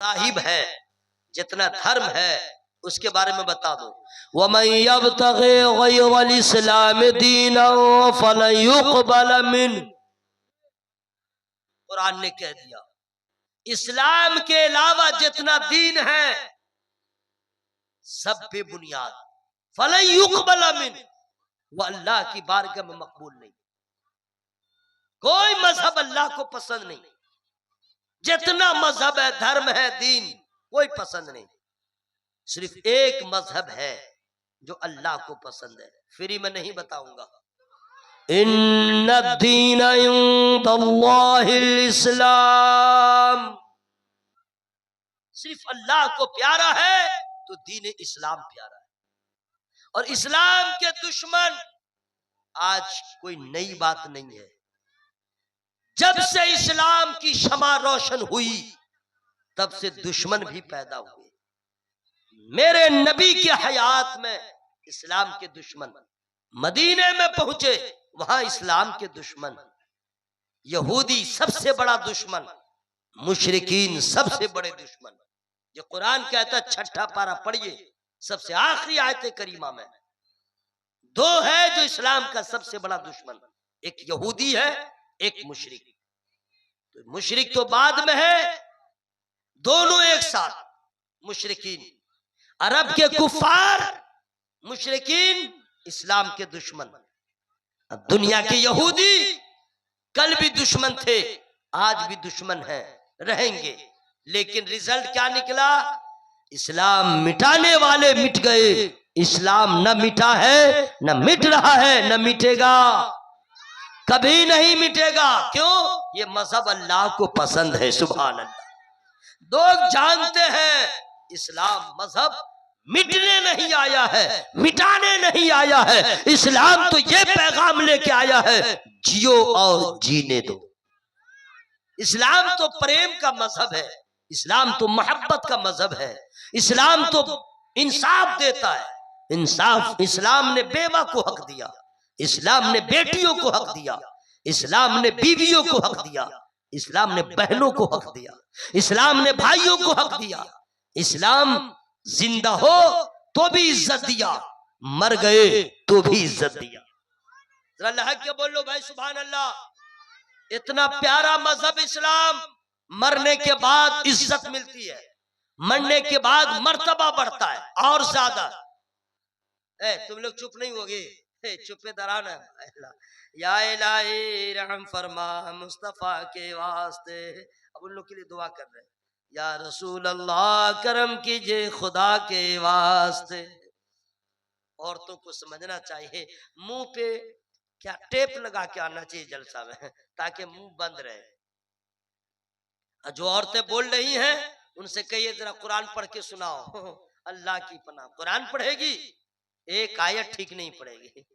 मज़ाहिब है, जितना धर्म है, उसके बारे में बता दो। वमन यब्तग़ी गैरल इस्लाम दीनन फलन युक़बल मिन, कुरान ने कह दिया इस्लाम के अलावा जितना दीन है सब बेबुनियाद, फलन युक़बल मिन, वो अल्लाह की बारगाह में मकबूल नहीं। कोई मजहब अल्लाह को पसंद नहीं, जितना मजहब है, धर्म है, दीन, कोई पसंद नहीं। सिर्फ एक मजहब है जो अल्लाह को पसंद है, फ्री में नहीं बताऊंगा। इन्नद्दीन इंदल्लाहिल इस्लाम, सिर्फ अल्लाह को प्यारा है तो दीन इस्लाम प्यारा है। और इस्लाम के दुश्मन, आज कोई नई बात नहीं है, जब से इस्लाम की शमा रोशन हुई तब से दुश्मन भी पैदा हुए। मेरे नबी के हयात में इस्लाम के दुश्मन, मदीने में पहुंचे वहां इस्लाम के दुश्मन, यहूदी सबसे बड़ा दुश्मन, मुशरिकीन सबसे बड़े दुश्मन। ये कुरान कहता है, छठा पारा पढ़िए, सबसे आखिरी आयत करीमा में दो है जो इस्लाम का सबसे बड़ा दुश्मन, एक यहूदी है, एक मुशरिक। तो मुशरिक तो बाद में है, दोनों एक साथ। मुशरिकीन अरब के कुफार, मुशरिकीन इस्लाम के दुश्मन। अब दुनिया के यहूदी कल भी दुश्मन थे, आज भी दुश्मन है, रहेंगे। लेकिन रिजल्ट क्या निकला? इस्लाम मिटाने वाले मिट गए, इस्लाम न मिटा है, न मिट रहा है, न मिटेगा, कभी नहीं मिटेगा। क्यों? ये मजहब अल्लाह को पसंद है। सुभान अल्लाह। लोग जानते हैं इस्लाम मजहब मिटने नहीं आया है, मिटाने नहीं आया है। इस्लाम तो ये पैगाम लेके आया है, जियो और जीने दो। इस्लाम तो प्रेम का मजहब है, इस्लाम तो मोहब्बत का मजहब है, इस्लाम तो इंसाफ देता है। इंसाफ, इस्लाम ने बेवा को हक दिया, इस्लाम ने बेटियों को हक दिया, इस्लाम ने बीवियों को हक दिया, इस्लाम ने बहनों को हक दिया, इस्लाम ने भाइयों को हक दिया। इस्लाम जिंदा हो तो भी इज्जत दिया, मर गए तो भी इज्जत दिया। जरा लहक के बोलो भाई सुभान अल्लाह। इतना प्यारा मजहब इस्लाम, मरने के बाद इज्जत मिलती है, मरने के बाद मर्तबा बढ़ता है और ज्यादा। तुम लोग चुप नहीं होगे, चुपे दरान है। या इलाही रहम फरमा मुस्तफा के वास्ते। अब उन लोग के लिए दुआ कर रहे हैं, या रसूल अल्लाह करम कीजिए खुदा के वास्ते। औरतों को समझना चाहिए, मुंह पे क्या टेप लगा के आना चाहिए जलसा में, ताकि मुंह बंद रहे। जो औरतें बोल रही हैं उनसे कहिए जरा कुरान पढ़ के सुनाओ। अल्लाह की पनाह, कुरान पढ़ेगी, एक आयत ठीक नहीं पढ़ेगी।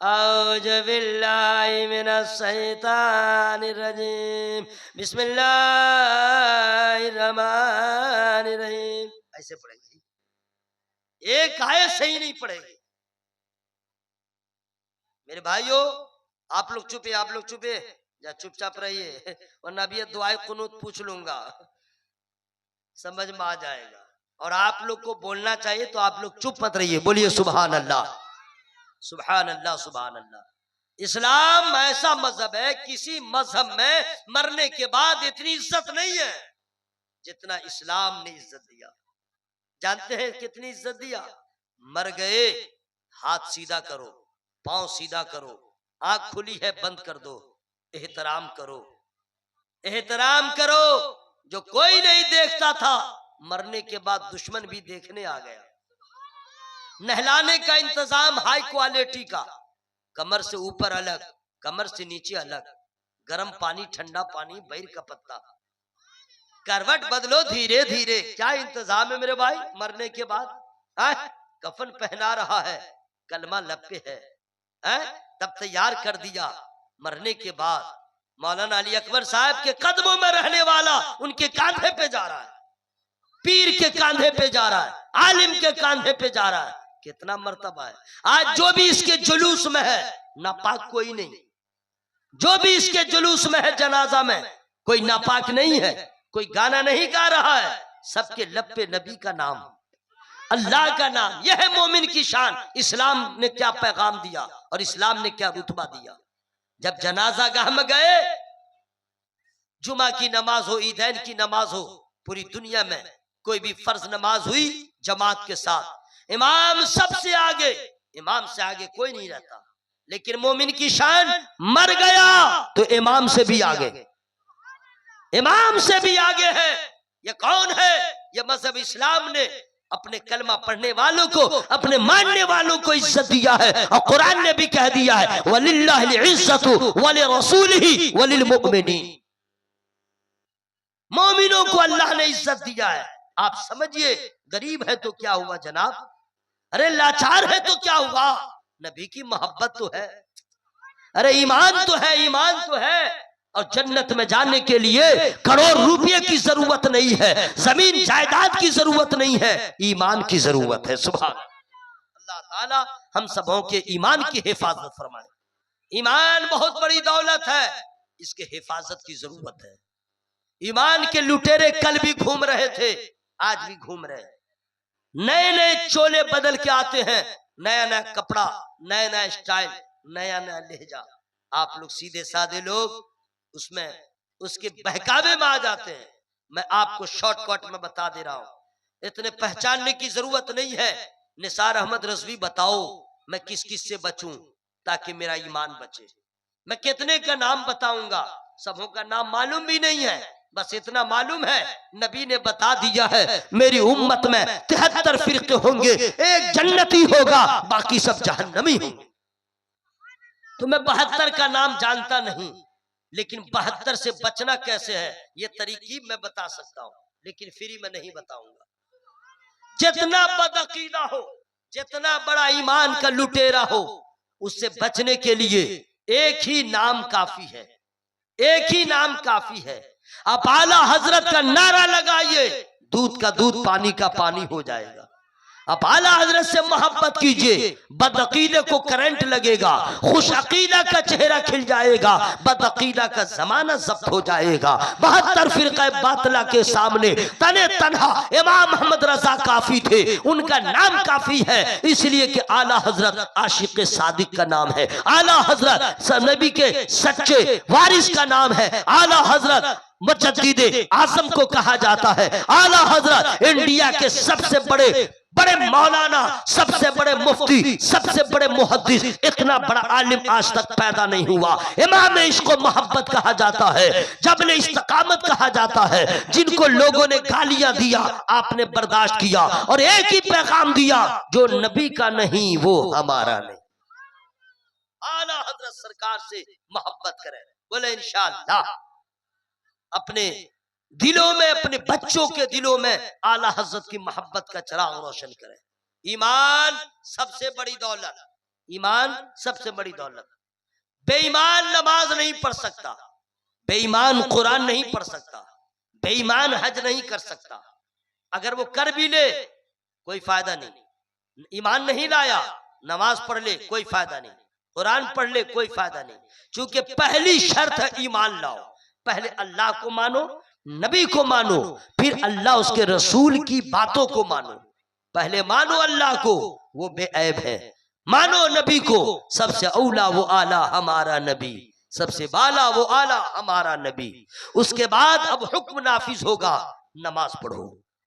औज़ु बिल्लाहि मिनश शैतानिर रजीम, बिस्मिल्लाहिर रहमानिर रहीम, ऐसे पढ़ेगी, एक आयत सही नहीं पढ़ेगी। मेरे भाइयों, आप लोग चुप है, आप लोग चुप है, या चुपचाप रहिए, वरना अभी दुआए कुनूत पूछ लूंगा, समझ में आ जाएगा। और आप लोग को बोलना चाहिए तो आप लोग चुप मत रहिए, बोलिए सुभान अल्लाह, सुभान अल्लाह, सुभान अल्लाह। इस्लाम ऐसा मजहब है, किसी मजहब में मरने के बाद इतनी इज्जत नहीं है जितना इस्लाम ने इज्जत दिया। जानते हैं कितनी इज्जत दिया? मर गए, हाथ सीधा करो, पांव सीधा करो, आंख खुली है बंद कर दो, एहतराम करो, एहतराम करो। जो कोई नहीं देखता था, मरने के बाद दुश्मन भी देखने आ गया। नहलाने का इंतजाम हाई क्वालिटी का, कमर से ऊपर अलग, कमर से नीचे अलग, गर्म पानी, ठंडा पानी, बैर का पत्ता, करवट बदलो धीरे धीरे। क्या इंतजाम है मेरे भाई? मरने के बाद कफन पहना रहा है, कलमा लब पे है, तब तैयार कर दिया। मरने के बाद मौलाना अली अकबर साहब के कदमों में रहने वाला उनके कांधे पे जा रहा है, पीर के कांधे पे जा रहा है, आलिम के कांधे पे जा रहा है। कितना मर्तबा है। आज जो भी इसके जुलूस में है, नापाक कोई नहीं। जो भी इसके जुलूस में है, जनाजा में कोई नापाक नहीं है, कोई गाना नहीं गा रहा है, सबके लब पे नबी का नाम, अल्लाह का नाम। यह है मोमिन की शान। इस्लाम ने क्या पैगाम दिया और इस्लाम ने क्या रुतबा दिया। जब जनाजा गाह में गए, जुमा की नमाज हो, ईदैन की नमाज हो, पूरी दुनिया में कोई भी फर्ज नमाज हुई जमात के साथ, इमाम सबसे आगे, इमाम से आगे कोई नहीं रहता। लेकिन मोमिन की शान, मर गया तो इमाम से भी आगे, इमाम से भी आगे है। ये कौन है? ये मजहब इस्लाम ने अपने कलमा पढ़ने वालों को, अपने मानने वालों को इज्जत दिया है। और कुरान ने भी कह दिया है, वलिल्लाहिल इज्जतु वलिरसूलिही वलिलमुमिनीन। मोमिनों को अल्लाह ने इज्जत दिया है। आप समझिए, गरीब है तो क्या हुआ जनाब, अरे लाचार है तो क्या हुआ, नबी की मोहब्बत तो है, अरे ईमान तो है, ईमान तो है। और जन्नत में जाने के लिए करोड़ रुपए की जरूरत नहीं है, जमीन जायदाद की जरूरत नहीं है, ईमान की जरूरत है। सुभान अल्लाह ताला हम सबों के ईमान की हिफाजत फरमाए। ईमान बहुत बड़ी दौलत है, इसके हिफाजत की जरूरत है। ईमान के लुटेरे कल भी घूम रहे थे, आज भी घूम रहे हैं। नए नए चोले बदल के आते हैं, नया नया कपड़ा, नया नया स्टाइल, नया नया लहजा। आप लोग सीधे साधे लोग उसमें उसके बहकावे में आ जाते हैं। मैं आपको शॉर्टकट में बता दे रहा हूं, इतने पहचानने की जरूरत नहीं है। निसार अहमद रज़वी बताओ मैं किस किस से बचूं ताकि मेरा ईमान बचे। मैं कितने का नाम बताऊंगा, सबों का नाम मालूम भी नहीं है। बस इतना मालूम है, नबी ने बता दिया है मेरी उम्मत में 73 फिरके होंगे, एक जन्नती होगा, बाकी सब जहन्नमी होंगे। तो मैं 72 का नाम जानता नहीं, लेकिन 72 से बचना कैसे है ये तरीकीब मैं बता सकता हूं, लेकिन फ्री में नहीं बताऊंगा। जितना बदअकीदा हो, जितना बड़ा ईमान का लुटेरा हो, उससे बचने के लिए एक ही नाम काफी है, एक ही नाम काफी है। आप आला हजरत का नारा लगाइए, दूध का दूध, पानी का पानी हो जाएगा। आप आला हजरत से मोहब्बत कीजिए, बदअकीदे को करंट लगेगा, खुश अकीदा का चेहरा खिल जाएगा, बदअकीदा का जमाना जब्त हो जाएगा। 72 फिरका बातिला के सामने तने तन्हा इमाम मोहम्मद रजा काफी थे, उनका नाम काफी है, इसलिए कि आला हजरत आशिक सादिक का नाम है, आला हजरत नबी के सच्चे वारिस का नाम है, आला हजरत मुजद्दिदे आजम को कहा जाता है, आला हजरत इंडिया के सबसे बड़े मौलाना, सबसे बड़े मुफ्ती, सबसे बड़े मुहद्दिस, इतना बड़ा आलिम आज तक पैदा नहीं हुआ। इमाम इश्क़ मोहब्बत कहा जाता है, जबले इस्तिकामत कहा जाता है, जिनको लोगों ने गालियां दिया आपने बर्दाश्त किया और एक ही पैगाम दिया, जो नबी का नहीं वो हमारा नहीं। आला हजरत सरकार से मोहब्बत करें, बोले इंशाअल्लाह अपने दिलों में, अपने बच्चों के दिलों में आला हजरत की मोहब्बत का चिराग रोशन करें। ईमान सबसे बड़ी दौलत, ईमान सबसे बड़ी दौलत। बेईमान नमाज नहीं पढ़ सकता, बेईमान कुरान नहीं पढ़ सकता, बेईमान हज नहीं कर सकता। अगर वो कर भी ले कोई फायदा नहीं। ईमान नहीं लाया, नमाज पढ़ ले कोई फायदा नहीं, कुरान पढ़ ले कोई फायदा नहीं। क्योंकि पहली शर्त है ईमान लाओ, पहले अल्लाह को मानो, नबी को मानो, फिर अल्लाह उसके रसूल की बातों को मानो। पहले मानो अल्लाह को, वो बेऐब है, मानो नबी को, सबसे औला वो आला हमारा नबी, सबसे बाला वो आला हमारा नबी। उसके बाद अब हुक्म नाफिज होगा, नमाज पढ़ो,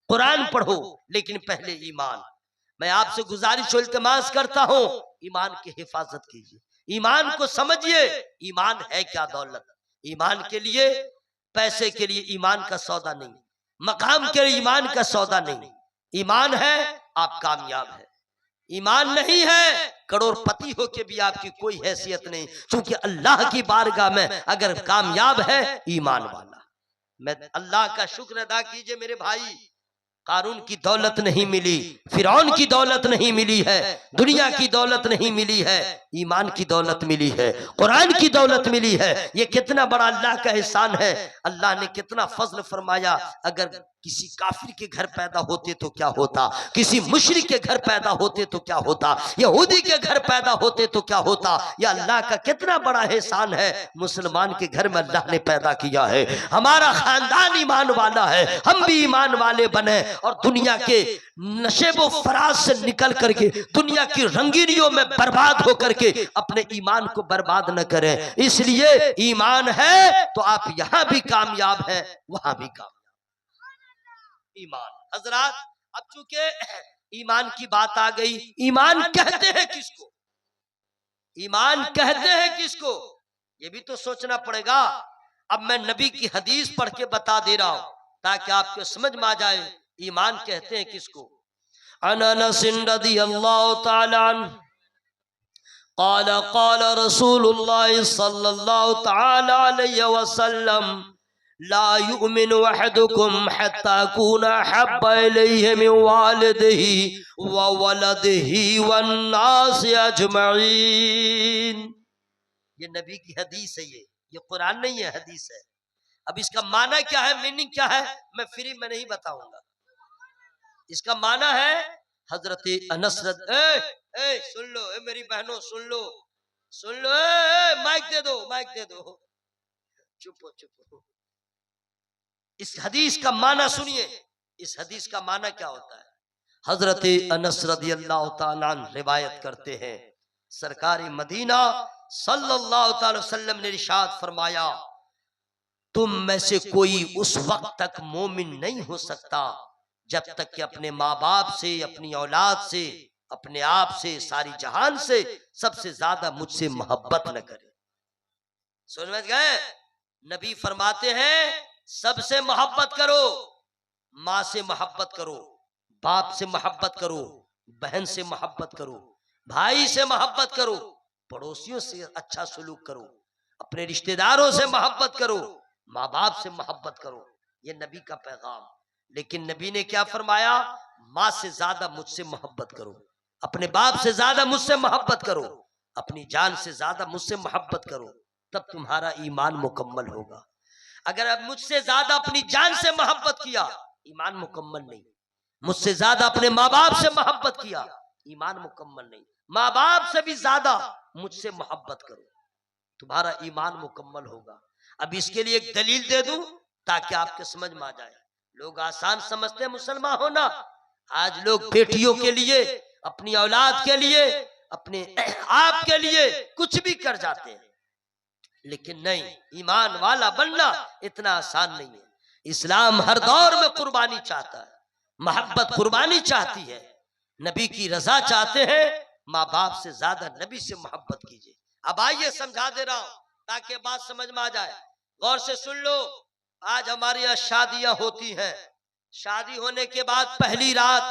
कुरान पढ़ो, लेकिन पहले ईमान। मैं आपसे गुजारिश और इल्तिमास करता हूं, ईमान की हिफाजत कीजिए, ईमान को समझिए। ईमान है क्या दौलत। ईमान के लिए, पैसे के लिए ईमान का सौदा नहीं, मकाम के लिए ईमान का सौदा नहीं। ईमान है आप कामयाब है, ईमान नहीं है करोड़पति होके भी आपकी कोई हैसियत नहीं, क्योंकि अल्लाह की बारगाह में अगर कामयाब है ईमान वाला। मैं अल्लाह का शुक्र अदा कीजिए मेरे भाई, कारून की दौलत नहीं मिली, फिरौन की दौलत नहीं मिली है, दुनिया की दौलत नहीं मिली है, ईमान की दौलत मिली है, कुरान की दौलत मिली है। ये कितना बड़ा अल्लाह का एहसान है, अल्लाह ने कितना फजल फरमाया। अगर किसी काफिर के घर पैदा होते तो क्या होता, किसी मुशरिक के घर पैदा होते तो क्या होता, यहूदी के घर पैदा होते तो क्या होता। यह अल्लाह का कितना बड़ा एहसान है, मुसलमान के घर में अल्लाह ने पैदा किया है। हमारा खानदान ईमान वाला है, हम भी ईमान वाले बने और दुनिया के नशेबो फराज से निकल करके दुनिया की रंगीनियों में बर्बाद होकर के अपने ईमान को बर्बाद न करें। इसलिए ईमान है तो आप यहां भी कामयाब हैं, वहां भी कामयाब। ईमान हजरात, अब चूंकि ईमान की बात आ गई, ईमान कहते हैं किसको, ईमान कहते हैं किसको, ये भी तो सोचना पड़ेगा। अब मैं नबी की हदीस पढ़ के बता दे रहा हूं ताकि आपको समझ में आ जाए ईमान कहते हैं किसको। अन अनस रज़ियल्लाहु तआला अन्हु क़ाल क़ाल रसूलुल्लाह सल्लल्लाहु तआला अलैहि वसल्लम ला युमिनु अहदुकुम हत्ता अकूना अहब्बा इलैहि मिन वालिदिही व वलदिही वन नास अजमईन। ये नबी की हदीस है, ये कुरान नहीं है, हदीस है। अब इसका माना क्या है, मीनिंग क्या है, मैं फ्री में नहीं बताऊंगा। इसका माना है हजरत अनस सुन लो मेरी बहनों, सुन लो सुन लो, माइक दे दो, माइक दे दो, चुपो चुपो। इस हदीस का माना सुनिए, इस हदीस का माना क्या होता है। हजरत अनस रज़ियल्लाहु ताला अन्हु रिवायत करते हैं, सरकारी मदीना सल्लल्लाहु अलैहि वसल्लम ने इरशाद फरमाया, तुम में से कोई उस वक्त तक मोमिन नहीं हो सकता जब तक कि अपने माँ बाप से, अपनी औलाद से, अपने आप से, सारी जहान से सबसे ज्यादा मुझसे मोहब्बत न करे। समझ गए? नबी फरमाते हैं सबसे मोहब्बत करो, माँ से मोहब्बत करो, बाप से मोहब्बत करो, बहन से मोहब्बत करो, भाई से मोहब्बत करो, पड़ोसियों से अच्छा सलूक करो, अपने रिश्तेदारों से मोहब्बत करो, माँ बाप से मोहब्बत करो। ये नबी का पैगाम। लेकिन नबी ने क्या फरमाया, माँ से ज्यादा मुझसे मोहब्बत करो, अपने बाप से ज्यादा मुझसे मोहब्बत करो, अपनी जान से ज्यादा मुझसे मोहब्बत करो, तब तुम्हारा ईमान मुकम्मल होगा। अगर अब मुझसे ज्यादा अपनी जान से मोहब्बत किया, ईमान मुकम्मल नहीं। मुझसे ज्यादा अपने माँ बाप से मोहब्बत किया, ईमान मुकम्मल नहीं। माँ बाप से भी ज्यादा मुझसे मोहब्बत करो, तुम्हारा ईमान मुकम्मल होगा। अब इसके लिए एक दलील दे दूं ताकि आपके समझ में आ जाए। लोग आसान समझते हैं मुसलमान होना, आज लोग बेटियों के लिए, अपनी औलाद के लिए, अपने आप के लिए कुछ भी कर जाते हैं, लेकिन नहीं, ईमान वाला बनना इतना आसान नहीं है। इस्लाम हर दौर में कुर्बानी चाहता है, मोहब्बत कुर्बानी चाहती है, नबी की रजा चाहते हैं। माँ बाप से ज्यादा नबी से मोहब्बत कीजिए। अब आइए समझा दे रहा हूं ताकि बात समझ में आ जाए, गौर से सुन लो। आज हमारे यहाँ शादियां होती हैं, शादी होने के बाद पहली रात